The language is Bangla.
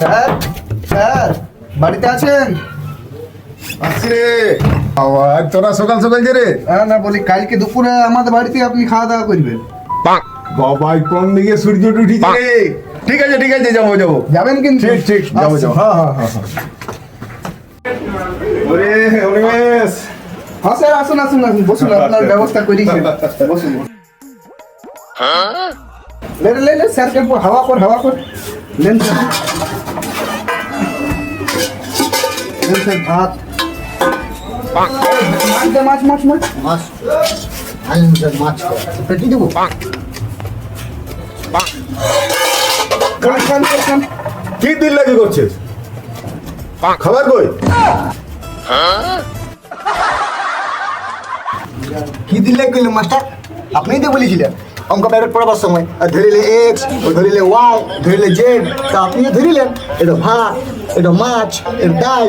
স্যার স্যার বাড়িতে আছেন? আছি রে। আবার তোরা সকাল সকাল যে রে? না বলি কালকে দুপুরে আমাদের বাড়িতে আপনি খাওয়া দাওয়া করবেন। বাবাই কোন দিকে সূর্য উঠিছে রে? ঠিক আছে যাবো যাবেন কিন্তু? ঠিক ঠিক যাবো আচ্ছা। হ্যাঁ ওরে অনিমেষ হ্যাঁ স্যার আসুন আসুন আসুন বসুন, আপনার ব্যবস্থা করেছি। বসুন ले सर के हवा कर लेन सर भात माछ माछ माछ মাছ আনলেন স্যার, মাছ পেটি দেবো। खान কি দিল লাগি করছিস? খাবার কই? কি দিলে কইলে মাস্টার? আপনিই তো বলেছিলেন অঙ্ক প্রাইভেট পড়াবার সময় ধরিলে এক্স, ও ধরিলে ওয়াই, ধরিলে জেড, তা আপনিও ধরিলেন এটা ভাত, এটা মাছ, এটা ডাল।